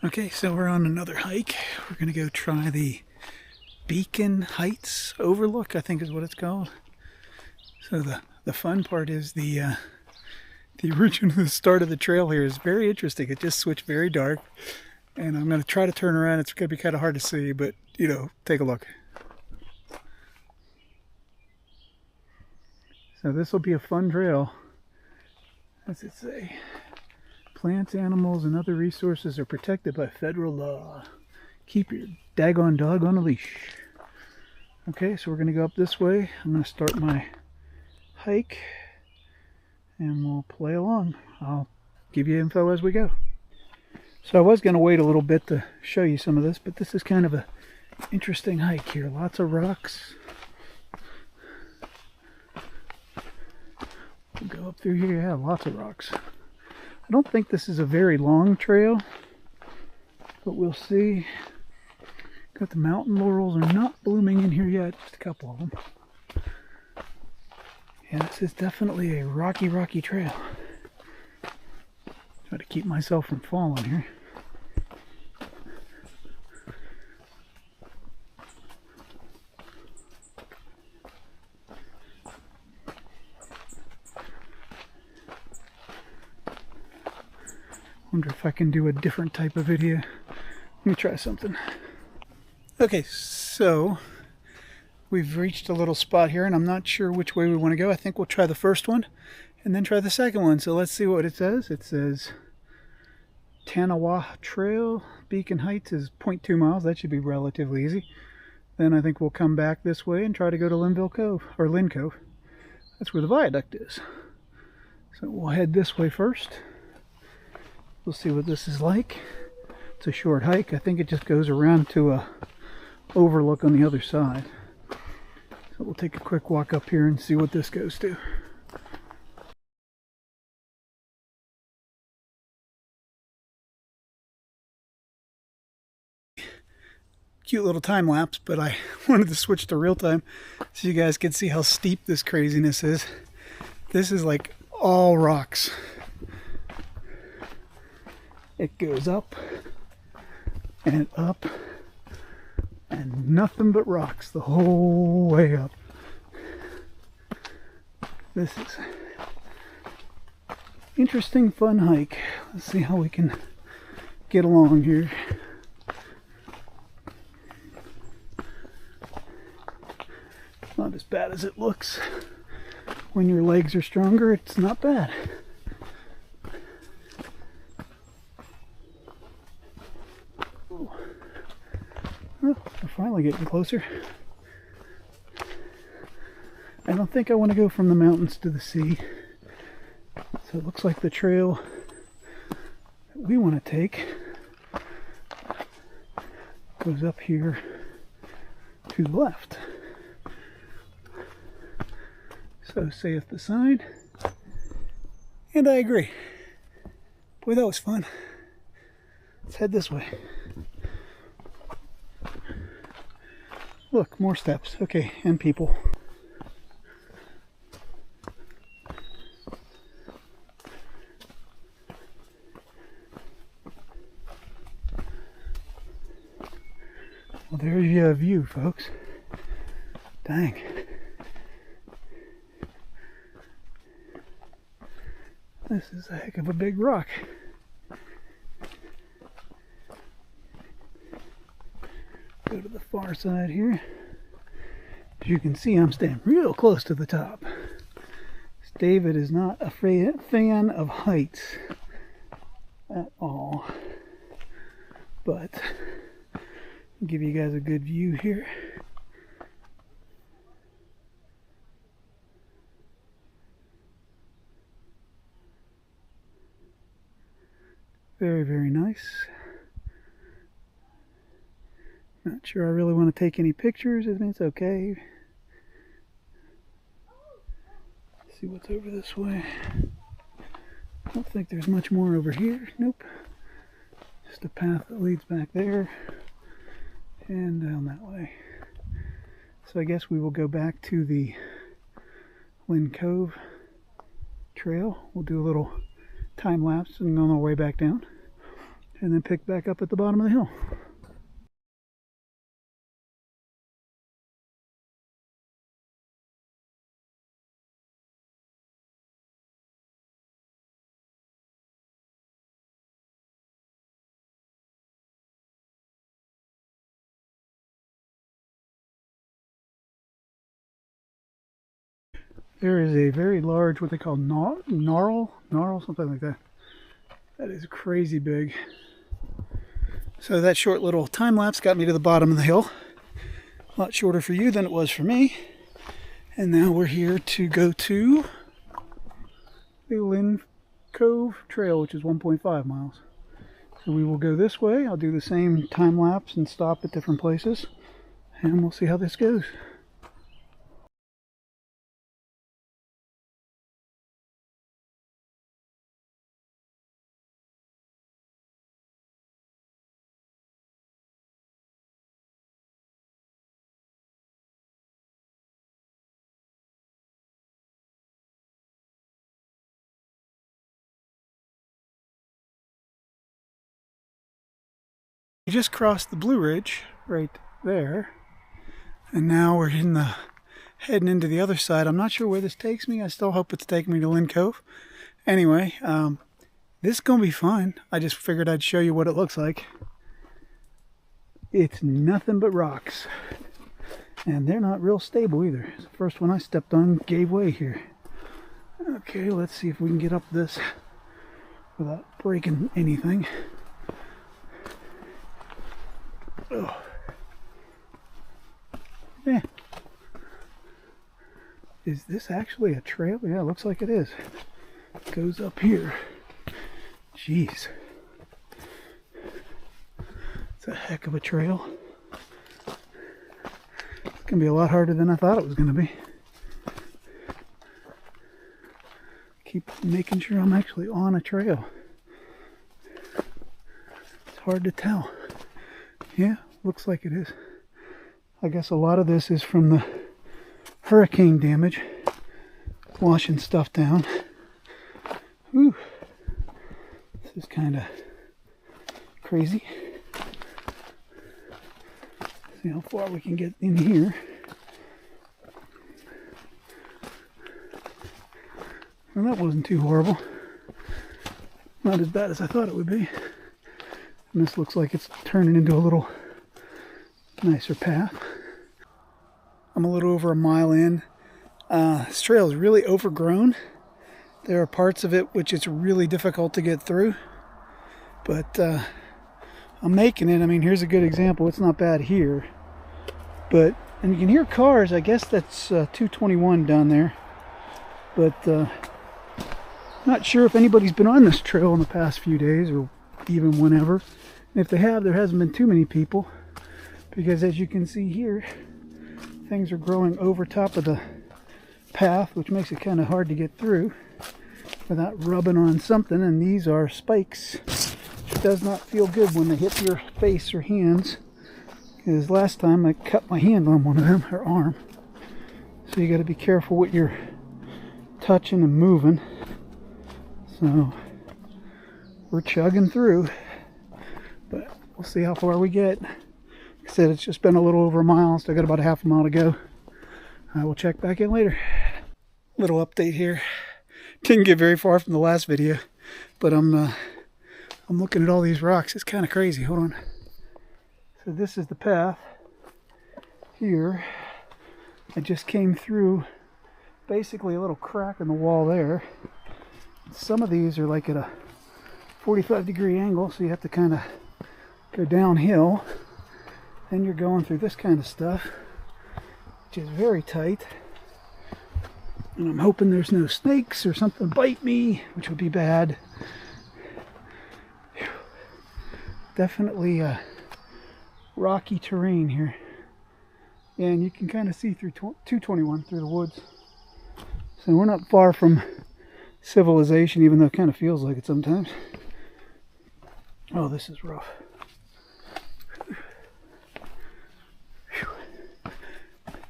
Okay, so we're on another hike. We're gonna go try the Beacon Heights Overlook, I think is what it's called. So the fun part is the original start of the trail here is very interesting. It just switched very dark, and I'm gonna try to turn around. It's gonna be kind of hard to see, but you know, take a look. So this will be a fun trail. What's it say? Plants, animals, and other resources are protected by federal law. Keep your daggone dog on a leash. Okay, so we're going to go up this way. I'm going to start my hike, and we'll play along. I'll give you info as we go. So I was going to wait a little bit to show you some of this, but this is kind of an interesting hike here. Lots of rocks. We'll go up through here. Yeah, lots of rocks. I don't think this is a very long trail, but we'll see. Got the mountain laurels are not blooming in here yet, just a couple of them. Yeah, this is definitely a rocky trail. Try to keep myself from falling here. Wonder if I can do a different type of video. Let me try something. Okay, so we've reached a little spot here, and I'm not sure which way we want to go. I think we'll try the first one and then try the second one. So let's see what it says. It says Tanawha Trail, Beacon Heights is 0.2 miles. That should be relatively easy. Then I think we'll come back this way and try to go to Linn Cove. That's where the viaduct is. So we'll head this way first. We'll see what this is like. It's a short hike. I think it just goes around to a overlook on the other side. So we'll take a quick walk up here and see what this goes to. Cute little time lapse, but I wanted to switch to real time so you guys can see how steep this craziness is. This is like all rocks. It goes up and up and nothing but rocks the whole way up. This is interesting, fun hike. Let's see how we can get along here. Not as bad as it looks. When your legs are stronger, it's not bad. Well, we're finally getting closer. I don't think I want to go from the mountains to the sea. So it looks like the trail that we want to take goes up here to the left. So saith the sign. And I agree. Boy, that was fun. Let's head this way. Look, more steps. Okay, and people. Well, there's your view, folks. Dang. This is a heck of a big rock. Go to the far side here. As you can see, I'm staying real close to the top. David is not a fan of heights at all, but I'll give you guys a good view here. Very nice. Not sure I really want to take any pictures. I think it's okay. Let's see what's over this way. I don't think there's much more over here. Nope. Just a path that leads back there and down that way. So I guess we will go back to the Linn Cove Trail. We'll do a little time lapse and on our way back down. and then pick back up at the bottom of the hill. There is a very large, what they call gnarl, something like that. That is crazy big. So that short little time lapse got me to the bottom of the hill. A lot shorter for you than it was for me. And now we're here to go to the Linn Cove Trail, which is 1.5 miles. So we will go this way. I'll do the same time lapse and stop at different places. And we'll see how this goes. We just crossed the Blue Ridge right there, and now we're heading into the other side. I'm not sure where this takes me. I still hope it's taking me to Linn Cove. Anyway, this is going to be fun. I just figured I'd show you what it looks like. It's nothing but rocks, and they're not real stable either. The first one I stepped on gave way here. Okay, let's see if we can get up this without breaking anything. Oh. Yeah. Is this actually a trail? Yeah, it looks like it is. It goes up here. Jeez. It's a heck of a trail. It's going to be a lot harder than I thought it was going to be. Keep making sure I'm actually on a trail. It's hard to tell. Yeah, looks like it is. I guess a lot of this is from the hurricane damage, washing stuff down. Whew. This is kind of crazy. See how far we can get in here. Well, that wasn't too horrible. Not as bad as I thought it would be. And this looks like it's turning into a little nicer path. I'm a little over a mile in. This trail is really overgrown. There are parts of it which it's really difficult to get through. But I'm making it. I mean, here's a good example. It's not bad here. And you can hear cars. I guess that's 221 down there. But not sure if anybody's been on this trail in the past few days or even whenever. And if they have, there hasn't been too many people, because as you can see here, things are growing over top of the path, which makes it kind of hard to get through without rubbing on something. And these are spikes, which does not feel good when they hit your face or hands, because last time I cut my hand on one of them, or arm. So you got to be careful what you're touching and moving. So we're chugging through, but we'll see how far we get. Like I said, it's just been a little over a mile. Still got about a half a mile to go. I will check back in later. Little update here. Didn't get very far from the last video, but I'm looking at all these rocks. It's kind of crazy. Hold on. So this is the path here. I just came through basically a little crack in the wall there. Some of these are like at a 45-degree angle, so you have to kind of go downhill. Then you're going through this kind of stuff, which is very tight. And I'm hoping there's no snakes or something bite me, which would be bad. Whew. Definitely rocky terrain here. And you can kind of see through 221 through the woods. So we're not far from civilization, even though it kind of feels like it sometimes. Oh, this is rough.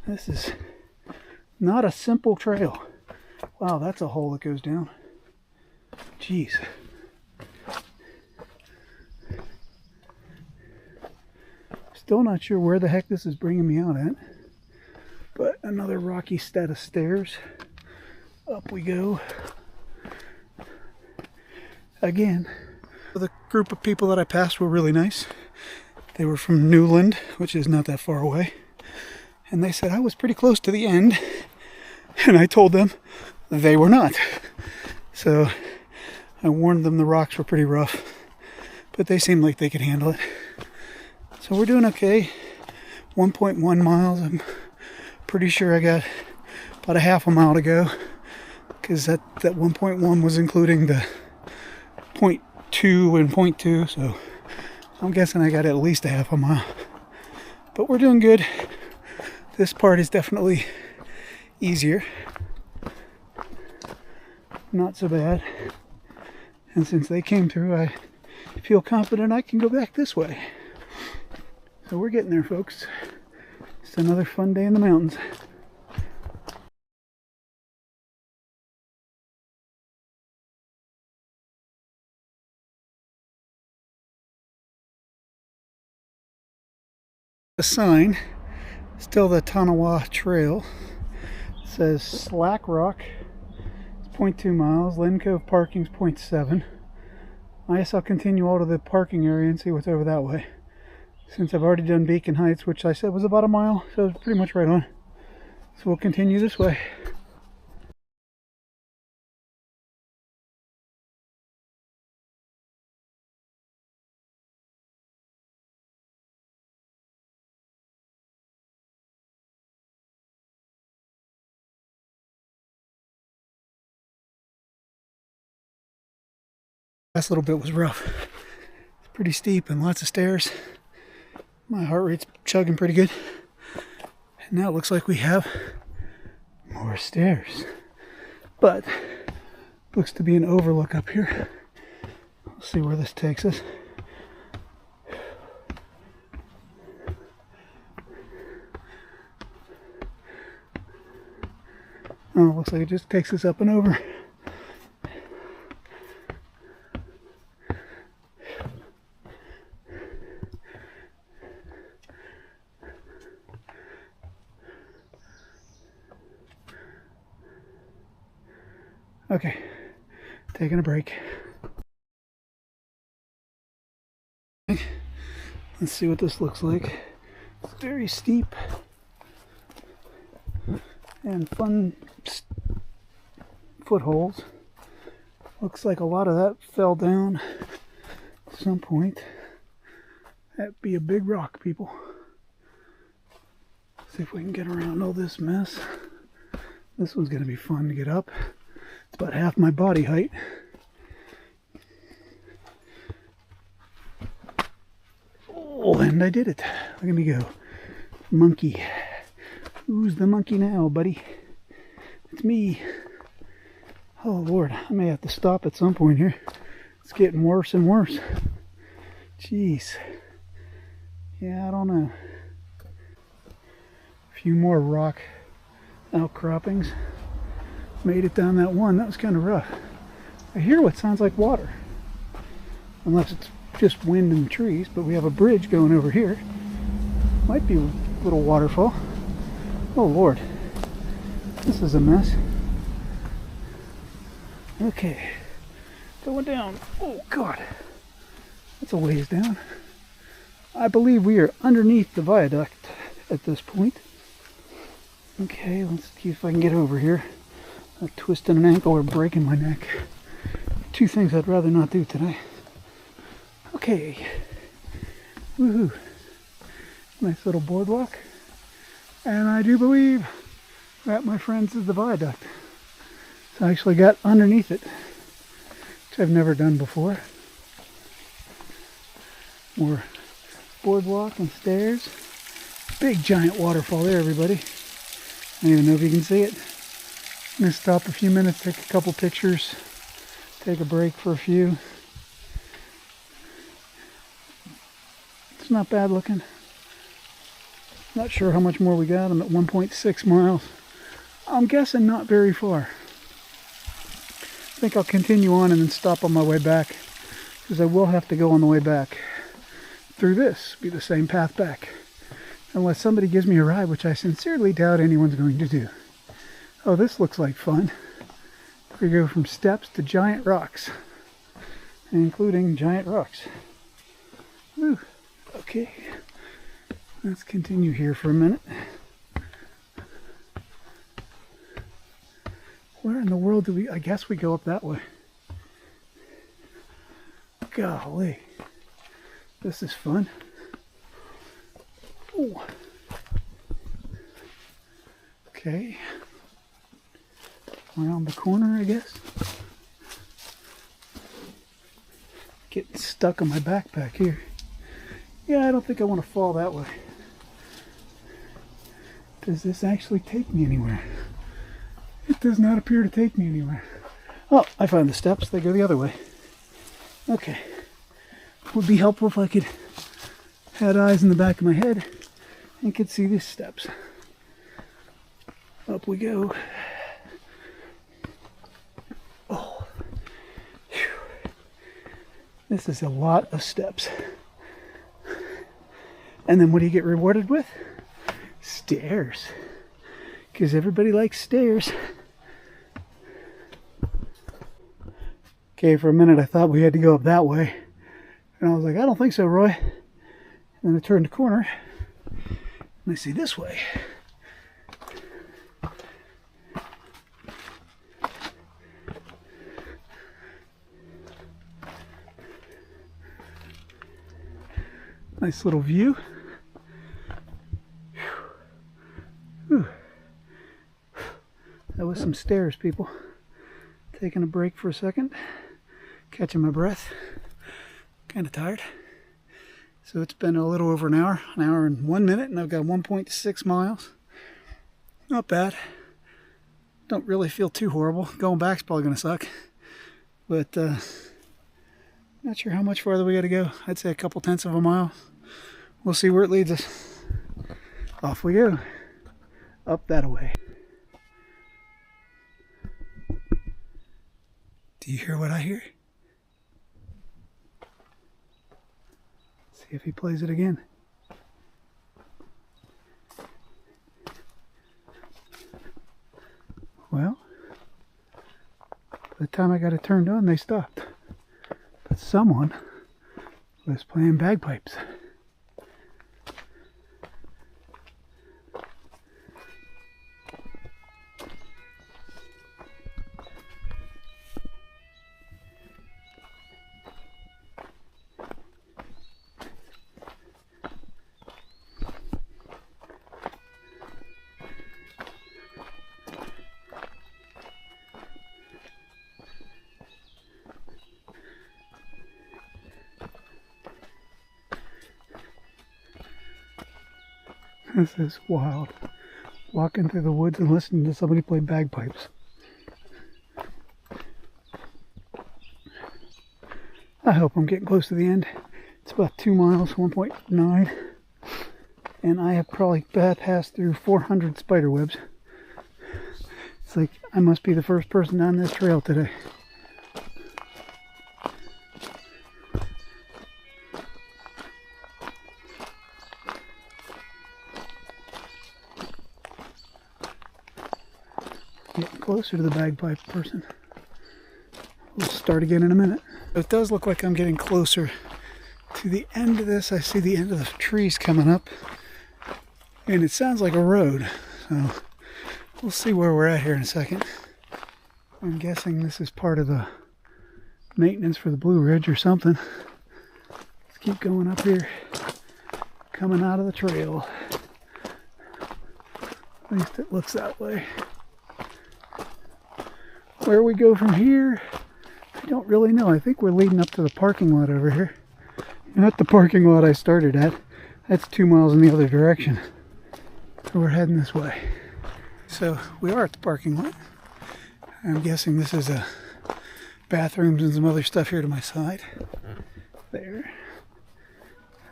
This is not a simple trail. Wow, that's a hole that goes down. Jeez. Still not sure where the heck this is bringing me out at. But another rocky set of stairs. Up we go. Again. The group of people that I passed were really nice. They were from Newland, which is not that far away. And they said I was pretty close to the end. And I told them they were not. So I warned them the rocks were pretty rough. But they seemed like they could handle it. So we're doing okay. 1.1 miles. I'm pretty sure I got about a half a mile to go. Because that 1.1 was including the 0.2 and 0.2. So I'm guessing I got at least a half a mile. But we're doing good. This part is definitely easier. Not so bad. And since they came through, I feel confident I can go back this way. So we're getting there, folks. It's another fun day in the mountains. The sign, still the Tanawha Trail, says Slack Rock, it's 0.2 miles, Linn Cove parking's 0.7. I guess I'll continue all to the parking area and see what's over that way. Since I've already done Beacon Heights, which I said was about a mile, so it's pretty much right on. So we'll continue this way. Last little bit was rough. It's pretty steep and lots of stairs. My heart rate's chugging pretty good. And now it looks like we have more stairs. But looks to be an overlook up here. We'll see where this takes us. Oh, looks like it just takes us up and over. Okay, taking a break. Let's see what this looks like. It's very steep and fun footholds. Looks like a lot of that fell down at some point. That'd be a big rock, people. See if we can get around all this mess. This one's going to be fun to get up. It's about half my body height. Oh, and I did it. Look at me go. Monkey. Who's the monkey now, buddy? It's me. Oh, Lord. I may have to stop at some point here. It's getting worse and worse. Jeez. Yeah, I don't know. A few more rock outcroppings. Made it down that one. That was kind of rough. I hear what sounds like water. Unless it's just wind and trees, but we have a bridge going over here. Might be a little waterfall. Oh, Lord. This is a mess. Okay. Going down. Oh, God. That's a ways down. I believe we are underneath the viaduct at this point. Okay, let's see if I can get over here. Twisting an ankle or breaking my neck. Two things I'd rather not do today. Okay. Woohoo. Nice little boardwalk. And I do believe that, my friends, is the viaduct. So I actually got underneath it, which I've never done before. More boardwalk and stairs. Big giant waterfall there, everybody. I don't even know if you can see it. I'm going to stop a few minutes, take a couple pictures, take a break for a few. It's not bad looking. Not sure how much more we got. I'm at 1.6 miles. I'm guessing not very far. I think I'll continue on and then stop on my way back, because I will have to go on the way back through this, be the same path back. Unless somebody gives me a ride, which I sincerely doubt anyone's going to do. Oh, this looks like fun. We go from steps to giant rocks, including giant rocks. Woo. Okay, let's continue here for a minute. Where in the world do we, I guess we go up that way. Golly, this is fun. Ooh. Okay, around the corner, I guess. Getting stuck on my backpack here. Yeah, I don't think I want to fall that way. Does this actually take me anywhere? It does not appear to take me anywhere. Oh, I found the steps. They go the other way. Okay. Would be helpful if I could had eyes in the back of my head and could see these steps. Up we go. Oh. Whew. This is a lot of steps. And then what do you get rewarded with? Stairs. Because everybody likes stairs. Okay, for a minute I thought we had to go up that way. And I was like, I don't think so, Roy. And then I turned the corner. And I see this way. Nice little view. Whew. That was some stairs, people. Taking a break for a second. Catching my breath. Kind of tired. So it's been a little over an hour and 1 minute, and I've got 1.6 miles. Not bad. Don't really feel too horrible. Going back's probably going to suck. But not sure how much farther we got to go. I'd say a couple tenths of a mile. We'll see where it leads us. Off we go. Up that way. Do you hear what I hear? See if he plays it again. Well, by the time I got it turned on, they stopped. But someone was playing bagpipes. This is wild. Walking through the woods and listening to somebody play bagpipes. I hope I'm getting close to the end. It's about 2 miles, 1.9. And I have probably passed through 400 spider webs. It's like I must be the first person down this trail today. Getting closer to the bagpipe person. We'll start again in a minute. It does look like I'm getting closer to the end of this. I see the end of the trees coming up. And it sounds like a road. So we'll see where we're at here in a second. I'm guessing this is part of the maintenance for the Blue Ridge or something. Let's keep going up here. Coming out of the trail. At least it looks that way. Where we go from here, I don't really know. I think we're leading up to the parking lot over here. Not the parking lot I started at. That's 2 miles in the other direction. So we're heading this way. So we are at the parking lot. I'm guessing this is a bathrooms and some other stuff here to my side. There.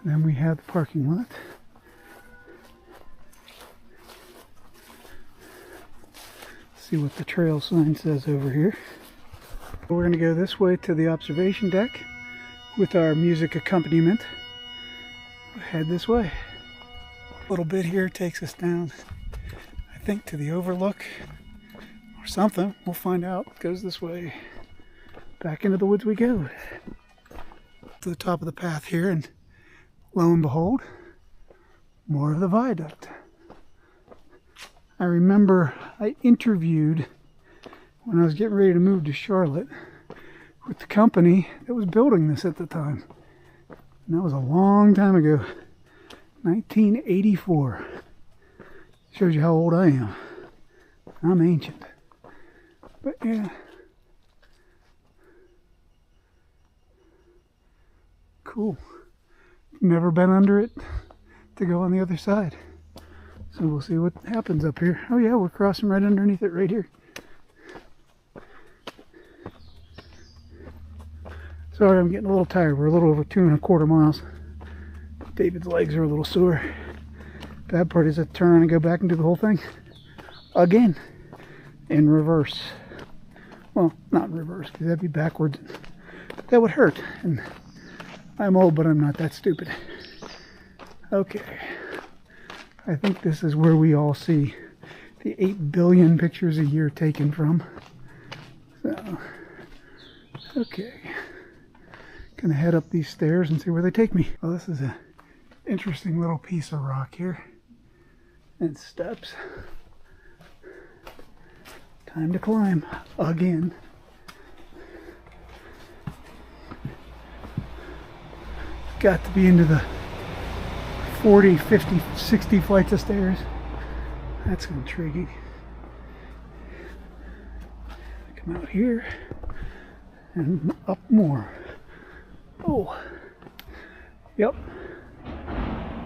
And then we have the parking lot. See what the trail sign says over here. We're going to go this way to the observation deck with our music accompaniment. head this way. A little bit here takes us down, I think, to the Overlook or something. We'll find out. It goes this way. Back into the woods we go. To the top of the path here, and lo and behold, more of the viaduct. I remember I interviewed when I was getting ready to move to Charlotte with the company that was building this at the time. And that was a long time ago. 1984. Shows you how old I am. I'm ancient. But yeah. Cool. Never been under it to go on the other side. So we'll see what happens up here. Oh yeah, we're crossing right underneath it right here. Sorry, I'm getting a little tired. We're a little over 2¼ miles. David's legs are a little sore. Bad part is I turn around and go back and do the whole thing again in reverse. Well, not in reverse, because that'd be backwards. That would hurt. And I'm old, but I'm not that stupid. Okay. I think this is where we all see the 8 billion pictures a year taken from. So, okay. Gonna head up these stairs and see where they take me. Well, this is an interesting little piece of rock here. And steps. Time to climb again. Got to be into the 40, 50, 60 flights of stairs. That's intriguing. Come out here and up more. Oh, yep.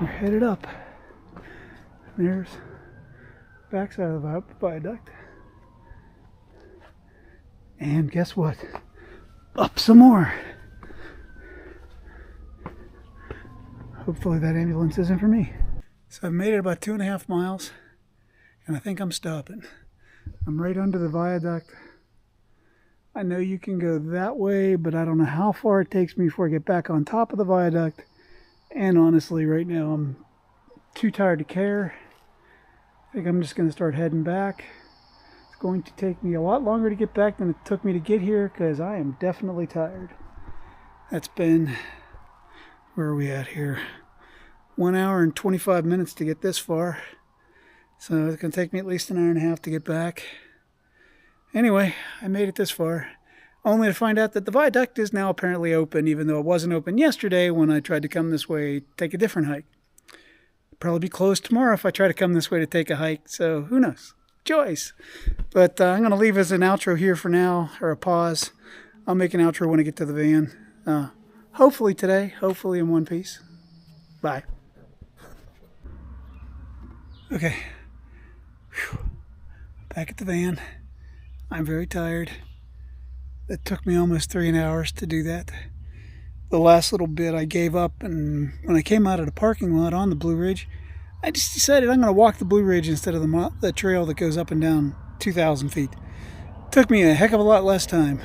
We're headed up. There's backside of the viaduct. And guess what? Up some more. Hopefully that ambulance isn't for me. So I've made it about 2½ miles, and I think I'm stopping. I'm right under the viaduct. I know you can go that way, but I don't know how far it takes me before I get back on top of the viaduct. And honestly, right now I'm too tired to care. I think I'm just going to start heading back. It's going to take me a lot longer to get back than it took me to get here, because I am definitely tired. That's been, where are we at here? 1 hour and 25 minutes to get this far. So it's going to take me at least an hour and a half to get back. Anyway, I made it this far, only to find out that the viaduct is now apparently open, even though it wasn't open yesterday when I tried to come this way, take a different hike. It'll probably be closed tomorrow if I try to come this way to take a hike, so who knows? Choice. But I'm going to leave as an outro here for now, or a pause. I'll make an outro when I get to the van. Hopefully today, hopefully in one piece. Bye. Okay. Whew. Back at the van. I'm very tired. It took me almost 3 hours to do that. The last little bit I gave up, and when I came out of the parking lot on the Blue Ridge, I just decided I'm going to walk the Blue Ridge instead of the trail that goes up and down 2,000 feet. It took me a heck of a lot less time.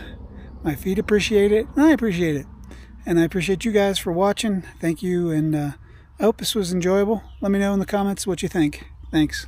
My feet appreciate it, and I appreciate it. And I appreciate you guys for watching. Thank you, and I hope this was enjoyable. Let me know in the comments what you think. Thanks.